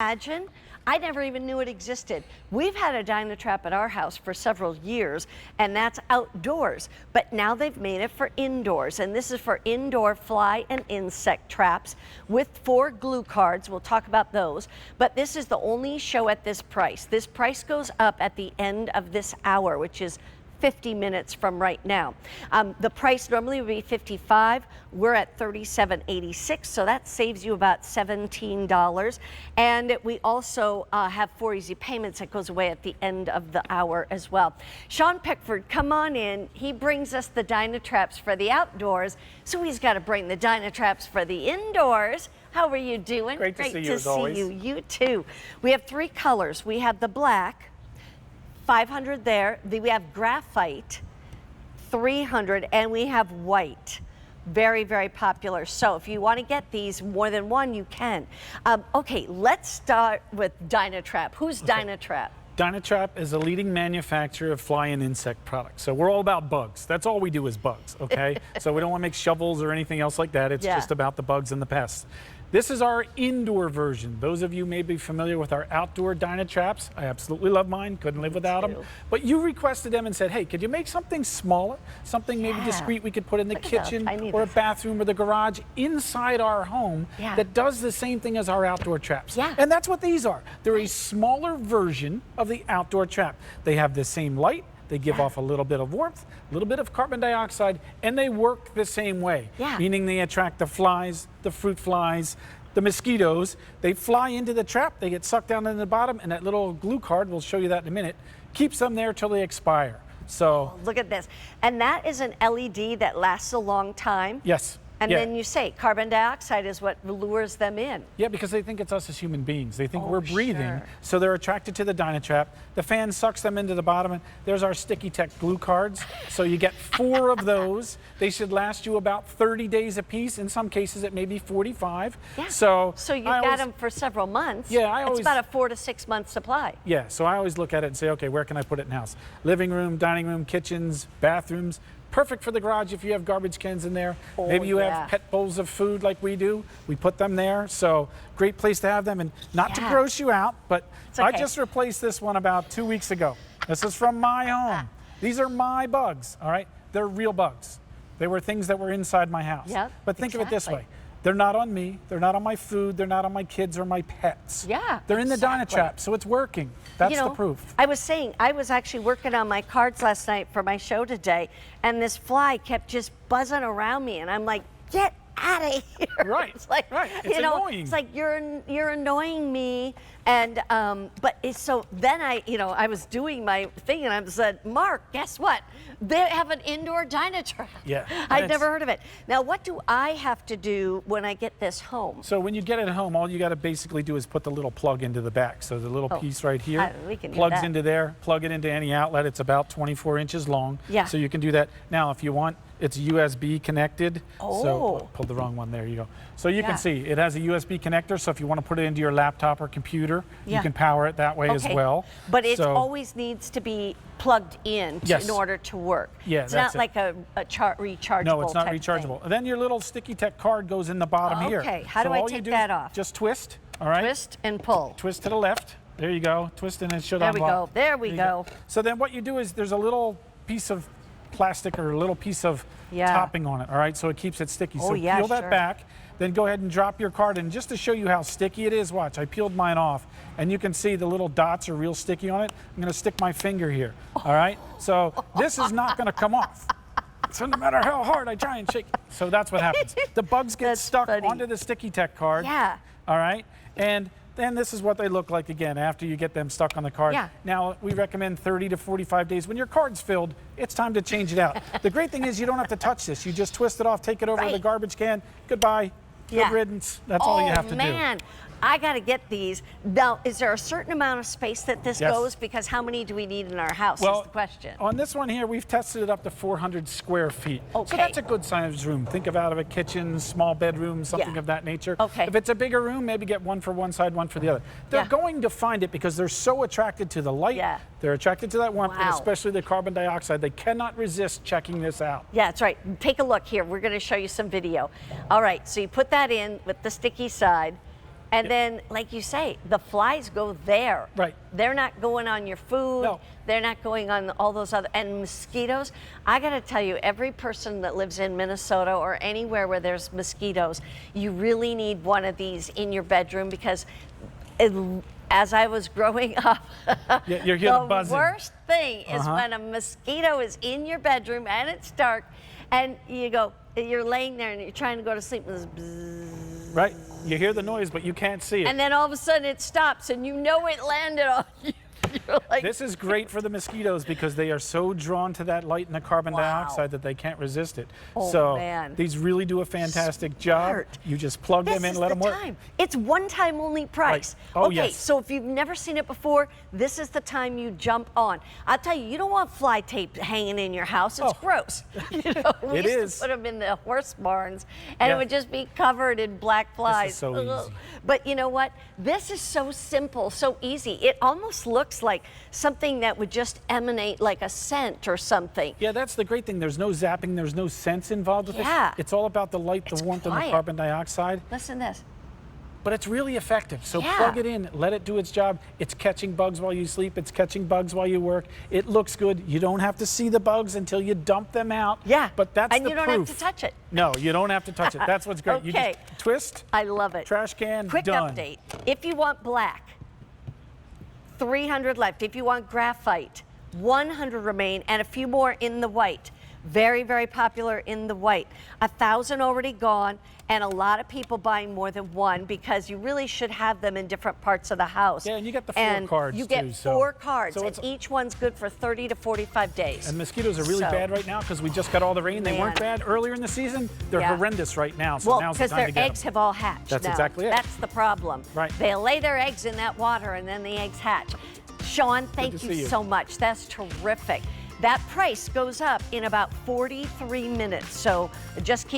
imagine? I never even knew it existed. We've had a DynaTrap at our house for several years, and that's outdoors. But now they've made it for indoors, and this is for indoor fly and insect traps with 4 glue cards. We'll talk about those. But this is the only show at this price. This price goes up at the end of this hour, which is 50 minutes from right now. The price normally would be $55. We're at $37.86, so that saves you about $17. And we also have 4 easy payments that goes away at the end of the hour as well. Sean Pickford, come on in. He brings us the DynaTraps for the outdoors, so he's got to bring the DynaTraps for the indoors. How are you doing? Great to see you, as always. You too. We have 3 colors. We have the black, 500 there. We have graphite, 300, and we have white. Very, very popular. So if you want to get these more than one, you can. Okay, let's start with DynaTrap. Who's DynaTrap? DynaTrap is a leading manufacturer of fly and insect products. So we're all about bugs. That's all we do is bugs, okay? So we don't want to make shovels or anything else like that. It's just about the bugs and the pests. This is our indoor version. Those of you may be familiar with our outdoor DynaTraps. I absolutely love mine, couldn't live without them. But you requested them and said, hey, could you make something smaller? Something maybe discreet we could put in the kitchen or a bathroom or the garage inside our home that does the same thing as our outdoor traps. And that's what these are. They're a smaller version of the outdoor trap. They have the same light. They give off a little bit of warmth, a little bit of carbon dioxide, and they work the same way, meaning they attract the flies, the fruit flies, the mosquitoes. They fly into the trap, they get sucked down in the bottom, and that little glue card, we'll show you that in a minute, keeps them there till they expire. So look at this. And that is an LED that lasts a long time. Yes. And then you say carbon dioxide is what lures them in. Yeah, because they think it's us as human beings. They think we're breathing, so they're attracted to the DynaTrap. The fan sucks them into the bottom, and there's our Sticky Tech glue cards. So you get 4 of those. They should last you about 30 days a piece. In some cases, it may be 45. So you got them for several months. It's about a 4 to 6 month supply. Yeah, so I always look at it and say, okay, where can I put it in the house? Living room, dining room, kitchens, bathrooms. Perfect for the garage if you have garbage cans in there. Maybe you have pet bowls of food like we do. We put them there. So great place to have them. And not to gross you out, but I just replaced this one about 2 weeks ago. This is from my home. These are my bugs, all right? They're real bugs. They were things that were inside my house. But think of it this way. They're not on me, they're not on my food, they're not on my kids or my pets. They're in the DynaTrap, so it's working. That's the proof. I was saying, I was actually working on my cards last night for my show today, and this fly kept just buzzing around me, and I'm like, get out of here. It's like, It's annoying. It's like you're annoying me, and so then I was doing my thing, and I said, Mark, guess what? They have an indoor DynaTrap. I'd never heard of it. Now, what do I have to do when I get this home? So when you get it home, all you got to basically do is put the little plug into the back. So the little piece right here plugs into there. Plug it into any outlet. It's about 24 inches long. So you can do that. Now, if you want, it's USB connected. So pulled the wrong one. There you go. So you can see it has a USB connector. So if you want to put it into your laptop or computer, you can power it that way as well. But it always needs to be plugged in in order to work. It's not like a rechargeable. No, it's not rechargeable. Then your little Sticky Tech card goes in the bottom here. Okay, how do I take that off? Just twist, all right? Twist and pull. Twist to the left. There you go. Twist and it should unlock. There we go. So then what you do is there's a little piece of plastic or a little piece of topping on it, all right? So it keeps it sticky. So peel that back, then go ahead and drop your card in. Just to show you how sticky it is, watch, I peeled mine off, and you can see the little dots are real sticky on it. I'm gonna stick my finger here, all right? So this is not gonna come off. So no matter how hard I try and shake it. So that's what happens. The bugs get stuck onto the Sticky Tech card, all right? And then this is what they look like again after you get them stuck on the card. Now, we recommend 30 to 45 days. When your card's filled, it's time to change it out. The great thing is you don't have to touch this. You just twist it off, take it over to the garbage can. Goodbye. Good riddance. That's all you have to do. I got to get these. Now, is there a certain amount of space that this goes? Because how many do we need in our house is the question. On this one here, we've tested it up to 400 square feet. So that's a good sized room. Think of out of a kitchen, small bedroom, something of that nature. If it's a bigger room, maybe get one for one side, one for the other. They're going to find it because they're so attracted to the light. They're attracted to that warmth, and especially the carbon dioxide. They cannot resist checking this out. That's right. Take a look here. We're going to show you some video. All right, so you put that in with the sticky side. And then, like you say, the flies go there. Right. They're not going on your food. No. They're not going on all those other, and mosquitoes. I gotta tell you, every person that lives in Minnesota or anywhere where there's mosquitoes, you really need one of these in your bedroom because as I was growing up, Yeah, you're the buzzing. worst thing is when a mosquito is in your bedroom and it's dark and you're laying there and you're trying to go to sleep and there's bzzz. Right. You hear the noise, but you can't see it. And then all of a sudden it stops and you know it landed on you. You're like, This is great for the mosquitoes because they are so drawn to that light and the carbon dioxide that they can't resist it. Oh, so man. these really do a fantastic job. Smart. You just plug them in, let them work. Time. It's one time only price. Right. Oh, okay, yes. so if you've never seen it before, this is the time you jump on. I'll tell you, you don't want fly tape hanging in your house. It's gross. We It used is. to put them in the horse barns, and it would just be covered in black flies. This is so easy. But you know what? This is so simple, so easy. It almost looks like something that would just emanate like a scent or something. Yeah, that's the great thing. There's no zapping, there's no scents involved with Yeah. it. It's all about the light, the warmth, and the quiet. carbon dioxide. Listen to this. But it's really effective. So Yeah. plug it in, let it do its job. It's catching bugs while you sleep, it's catching bugs while you work. It looks good. You don't have to see the bugs until you dump them out. Yeah. But that's and the you don't proof. have to touch it. No, you don't have to touch it. That's what's great. You Okay. just twist, I love it. trash can, Quick done. update. If you want black, 300 left. If you want graphite, 100 remain, and a few more in the white. Very, very popular in the white. 1,000 already gone, and a lot of people buying more than one because you really should have them in different parts of the house. Yeah, and you get the 4 cards you get too, so- 4 cards, so and it's- each one's good for 30 to 45 days. And mosquitoes are really So- bad right now because we just got all the rain. They weren't Man. bad earlier in the season. They're Yeah. horrendous right now. So Well, now's the because time their to get eggs them. have all hatched That's now. exactly it. That's the problem. Right. They'll lay their eggs in that water and then the eggs hatch. Sean, thank to you see you. so much. That's terrific. That price goes up in about 43 minutes. So just keep